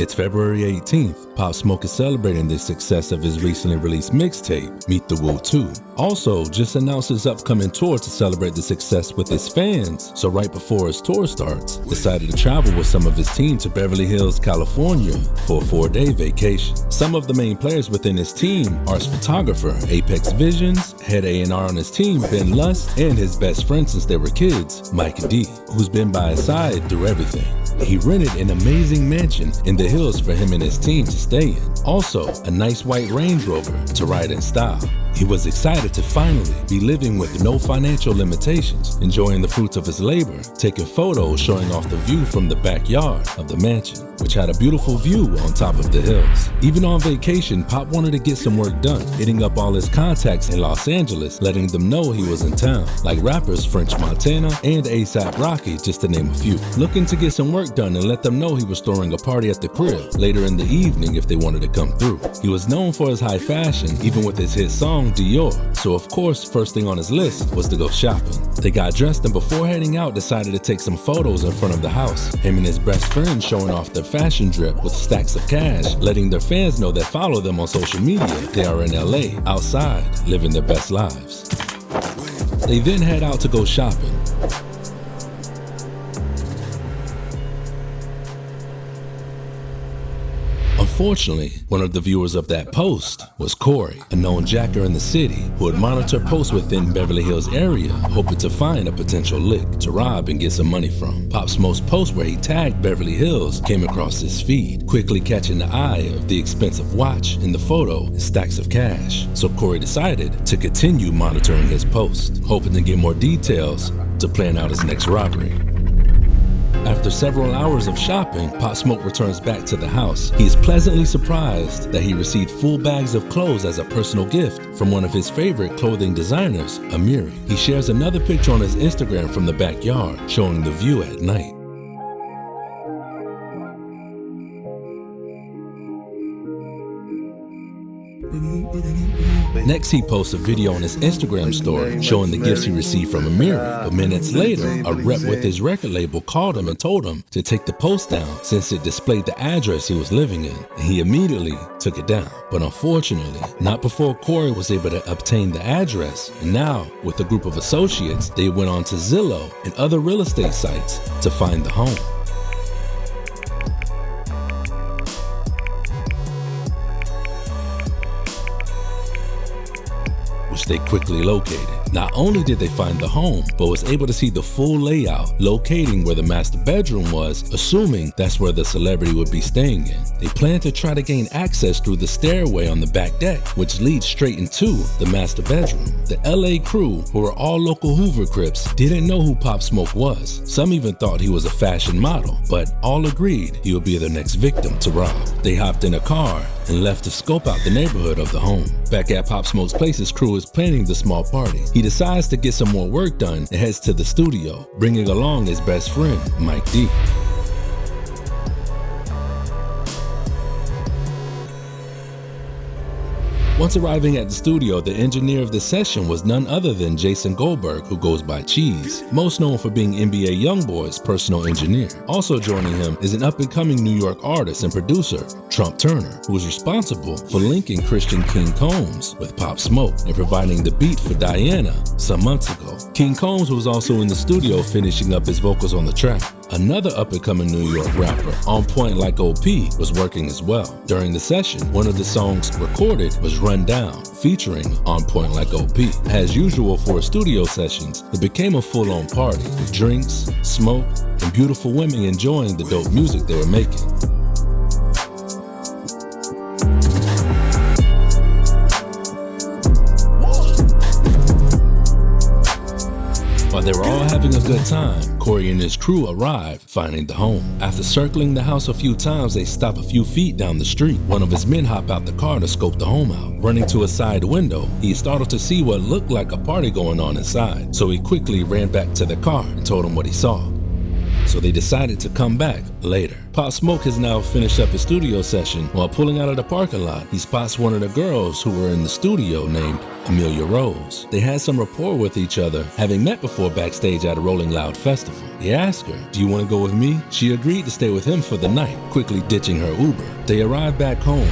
It's February 18th. Pop Smoke is celebrating the success of his recently released mixtape, Meet the Woo 2. Also, just announced his upcoming tour to celebrate the success with his fans. So right before his tour starts, decided to travel with some of his team to Beverly Hills, California for a 4-day vacation. Some of the main players within his team are his photographer, Apex Visions, head A&R on his team, Ben Lust, and his best friend since they were kids, Mike D, who's been by his side through everything. He rented an amazing mansion in the hills for him and his team to stay in. Also, a nice white Range Rover to ride in style. He was excited to finally be living with no financial limitations, enjoying the fruits of his labor, taking photos showing off the view from the backyard of the mansion, which had a beautiful view on top of the hills. Even on vacation, Pop wanted to get some work done, hitting up all his contacts in Los Angeles, letting them know he was in town, like rappers French Montana and A$AP Rocky, just to name a few. Looking to get some work done and let them know he was throwing a party at the crib later in the evening if they wanted to come through. He was known for his high fashion, even with his hit song Dior, so of course first thing on his list was to go shopping. They got dressed and before heading out decided to take some photos in front of the house. Him and his best friend showing off their fashion drip with stacks of cash, letting their fans know that follow them on social media they are in LA, outside, living their best lives. They then head out to go shopping. Unfortunately, one of the viewers of that post was Corey, a known jacker in the city who would monitor posts within Beverly Hills area, hoping to find a potential lick to rob and get some money from. Pop Smoke's post where he tagged Beverly Hills came across his feed, quickly catching the eye of the expensive watch in the photo and stacks of cash. So Corey decided to continue monitoring his post, hoping to get more details to plan out his next robbery. After several hours of shopping, Pop Smoke returns back to the house. He is pleasantly surprised that he received full bags of clothes as a personal gift from one of his favorite clothing designers, Amiri. He shares another picture on his Instagram from the backyard, showing the view at night. Next, he posts a video on his Instagram story showing the gifts he received from Amiri. But minutes later, a rep with his record label called him and told him to take the post down since it displayed the address he was living in, and he immediately took it down. But unfortunately, not before Corey was able to obtain the address, and now, with a group of associates, they went on to Zillow and other real estate sites to find the home. Which they quickly located. Not only did they find the home, but was able to see the full layout, locating where the master bedroom was, assuming that's where the celebrity would be staying in. They planned to try to gain access through the stairway on the back deck, which leads straight into the master bedroom. The LA crew, who were all local Hoover Crips, didn't know who Pop Smoke was. Some even thought he was a fashion model, but all agreed he would be their next victim to rob. They hopped in a car and left to scope out the neighborhood of the home. Back at Pop Smoke's place, his crew is planning the small party. He decides to get some more work done and heads to the studio, bringing along his best friend, Mike D. Once arriving at the studio, the engineer of the session was none other than Jason Goldberg, who goes by Cheese, most known for being NBA Youngboy's personal engineer. Also joining him is an up-and-coming New York artist and producer, Trump Turner, who was responsible for linking Christian King Combs with Pop Smoke and providing the beat for Diana some months ago. King Combs was also in the studio finishing up his vocals on the track. Another up-and-coming New York rapper, On Point Like OP, was working as well. During the session, one of the songs recorded was Run Down, featuring On Point Like OP. As usual for studio sessions, it became a full-on party with drinks, smoke, and beautiful women enjoying the dope music they were making. While they were all having a good time, Corey and his crew arrived, finding the home. After circling the house a few times, they stop a few feet down the street. One of his men hopped out the car to scope the home out. Running to a side window, he started to see what looked like a party going on inside, so he quickly ran back to the car and told him what he saw. so they decided to come back later. Pop Smoke has now finished up his studio session. While pulling out of the parking lot, he spots one of the girls who were in the studio named Amelia Rose. They had some rapport with each other, having met before backstage at a Rolling Loud festival. He asked her, "Do you want to go with me?" She agreed to stay with him for the night, quickly ditching her Uber. They arrived back home,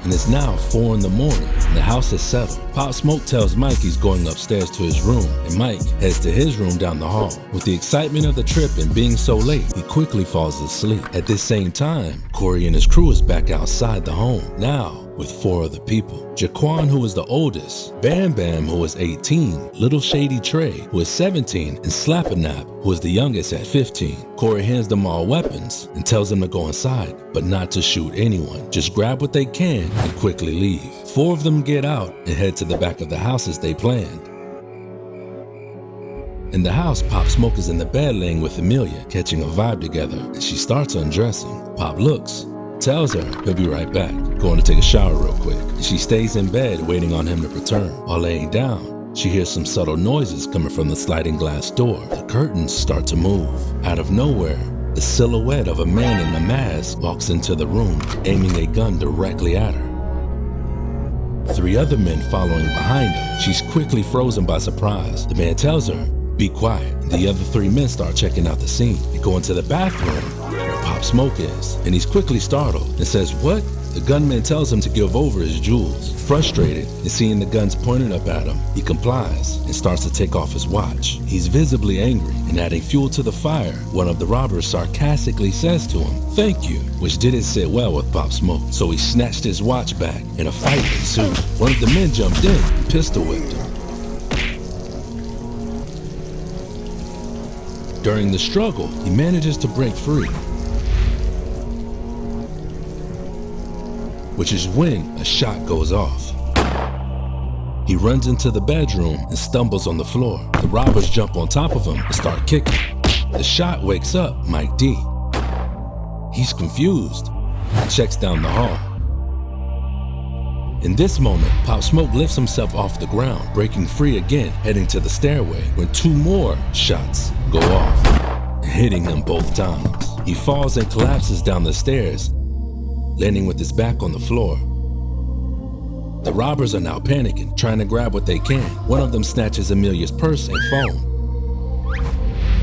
and it's now 4 in the morning. The house is settled. Pop Smoke tells Mike he's going upstairs to his room, and Mike heads to his room down the hall. With the excitement of the trip and being so late, he quickly falls asleep. At this same time, Corey and his crew is back outside the home, now with 4 other people. Jaquan, who is the oldest, Bam Bam, who is 18, Little Shady Trey, who is 17, and Slap-a-Nap, who is the youngest at 15. Corey hands them all weapons and tells them to go inside, but not to shoot anyone. Just grab what they can and quickly leave. 4 of them get out and head to the back of the house as they planned. In the house, Pop Smoke is in the bed laying with Amelia, catching a vibe together, and she starts undressing. Pop looks, tells her he'll be right back, going to take a shower real quick. She stays in bed waiting on him to return. While laying down, she hears some subtle noises coming from the sliding glass door. The curtains start to move. Out of nowhere, the silhouette of a man in a mask walks into the room, aiming a gun directly at her. 3 other men following behind her. She's quickly frozen by surprise. The man tells her, "Be quiet." The other 3 men start checking out the scene. They go into the bathroom where Pop Smoke is, and he's quickly startled and says, "What?" The gunman tells him to give over his jewels. Frustrated and seeing the guns pointed up at him, he complies and starts to take off his watch. He's visibly angry, and adding fuel to the fire, one of the robbers sarcastically says to him, "Thank you," which didn't sit well with Pop Smoke, so he snatched his watch back and a fight ensued. One of the men jumped in and pistol whipped him. During the struggle, he manages to break free, which is when a shot goes off. He runs into the bedroom and stumbles on the floor. The robbers jump on top of him and start kicking. The shot wakes up Mike D. He's confused and checks down the hall. In this moment, Pop Smoke lifts himself off the ground, breaking free again, heading to the stairway, when 2 more shots go off, hitting him both times. He falls and collapses down the stairs, landing with his back on the floor. The robbers are now panicking, trying to grab what they can. One of them snatches Amelia's purse and phone.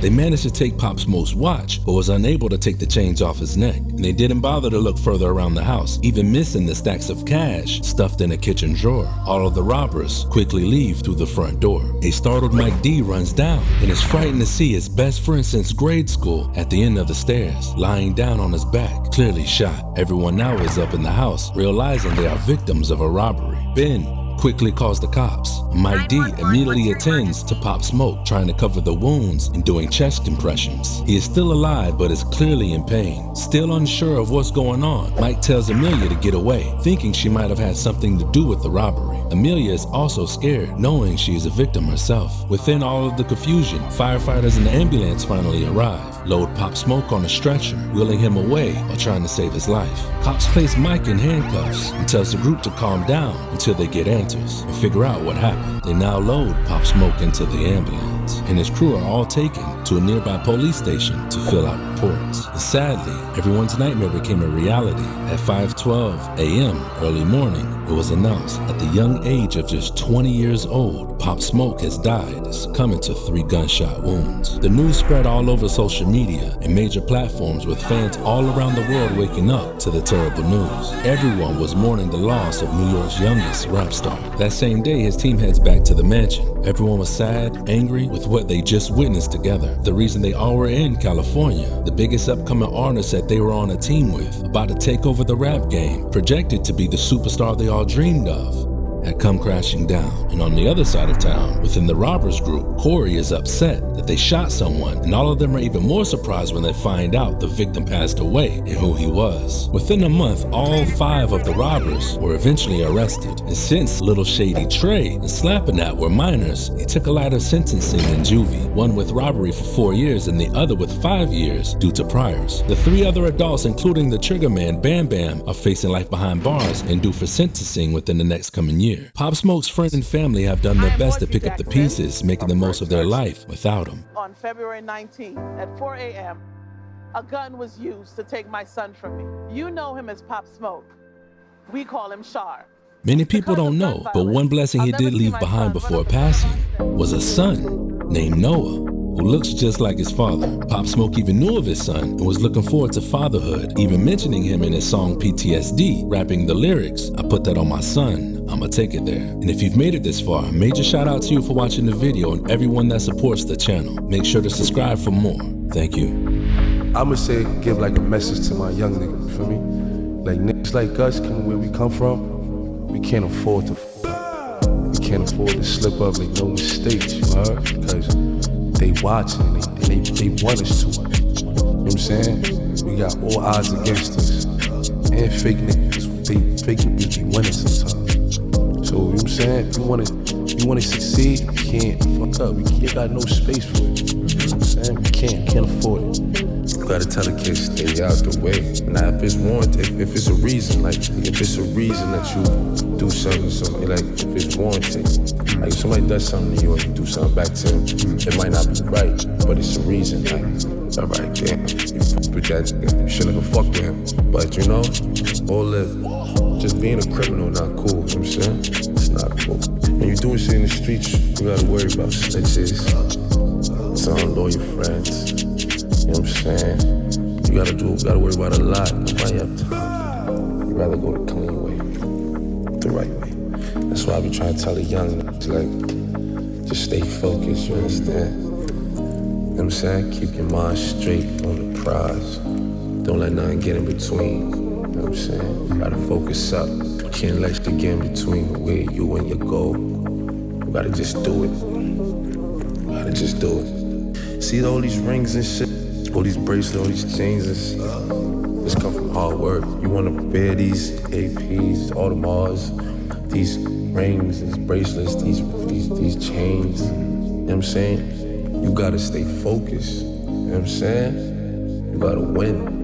They managed to take Pop Smoke's watch, but was unable to take the chains off his neck. And they didn't bother to look further around the house, even missing the stacks of cash stuffed in a kitchen drawer. All of the robbers quickly leave through the front door. A startled Mike D runs down and is frightened to see his best friend since grade school at the end of the stairs, lying down on his back, clearly shot. Everyone now is up in the house, realizing they are victims of a robbery. Ben quickly calls the cops. Mike D immediately attends to Pop Smoke, trying to cover the wounds and doing chest compressions. He is still alive, but is clearly in pain. Still unsure of what's going on, Mike tells Amelia to get away, thinking she might have had something to do with the robbery. Amelia is also scared, knowing she is a victim herself. Within all of the confusion, firefighters and the ambulance finally arrive, load Pop Smoke on a stretcher, wheeling him away while trying to save his life. Cops place Mike in handcuffs and tells the group to calm down until they get answers and figure out what happened. They now load Pop Smoke into the ambulance, and his crew are all taken to a nearby police station to fill out reports. And sadly, everyone's nightmare became a reality. At 5:12 a.m. early morning, it was announced at the young age of just 20 years old, Pop Smoke has died, succumbing to 3 gunshot wounds. The news spread all over social media and major platforms, with fans all around the world waking up to the terrible news. Everyone was mourning the loss of New York's youngest rap star. That same day, his team heads back to the mansion. Everyone was sad, angry with what they just witnessed together. The reason they all were in California, the biggest upcoming artist that they were on a team with, about to take over the rap game, projected to be the superstar they all dreamed of, had come crashing down. And on the other side of town, within the robbers group, Corey is upset that they shot someone, and all of them are even more surprised when they find out the victim passed away and who he was. Within a month, all 5 of the robbers were eventually arrested, and since Little Shady Trey and Slap-a-Nap were minors, they took a lighter sentencing in juvie, one with robbery for 4 years and the other with 5 years due to priors. The 3 other adults, including the trigger man Bam Bam, are facing life behind bars and due for sentencing within the next coming year. here. Pop Smoke's friends and family have done their best to pick up the pieces, making the most of their life without him. On February 19th at 4 a.m., a gun was used to take my son from me. You know him as Pop Smoke. We call him Shar. Many people don't know, but one blessing he did leave behind before passing was a son named Noah, who looks just like his father. Pop Smoke even knew of his son and was looking forward to fatherhood, even mentioning him in his song PTSD, rapping the lyrics, "I put that on my son, I'ma take it there." And if you've made it this far, major shout out to you for watching the video and everyone that supports the channel. Make sure to subscribe for more. Thank you. I'ma say, give like a message to my young niggas, you feel me? Like niggas like us, where we come from, we can't afford to we can't afford to slip up, make no mistakes, you heard? Because they watching and they want us to. You know what I'm saying? We got all odds against us. And fake niggas, fake niggas be winning sometimes. So, you know what I'm saying? You wanna succeed, you can't fuck up. We ain't got no space for it. You know what I'm saying? We can't afford it. You gotta tell the kids, stay out the way. Now if it's warranted, if it's a reason, like if it's a reason that you do something, like if it's warranted, like if somebody does something to you and you do something back to him, it might not be right, but it's a reason, like, alright, damn, you fuck with that, you shouldn't have fucked with him. But you know, all that, just being a criminal not cool, you know what I'm saying? It's not cool. When you doing shit in the streets, you gotta worry about snitches, some loyal friends. You know what I'm saying? You gotta worry about a lot. Nobody have time. You rather go the clean way, the right way. That's why I be trying to tell the young niggas, like, just stay focused, you understand? You know what I'm saying? Keep your mind straight on the prize. Don't let nothing get in between. You know what I'm saying? You gotta focus up. You can't let shit get in between where you and your goal. You gotta just do it. You gotta just do it. See all these rings and shit? All these bracelets, all these chains, this come from hard work. You want to wear these APs, Audemars, these rings, these bracelets, these chains. You know what I'm saying? You gotta stay focused. You know what I'm saying? You gotta win.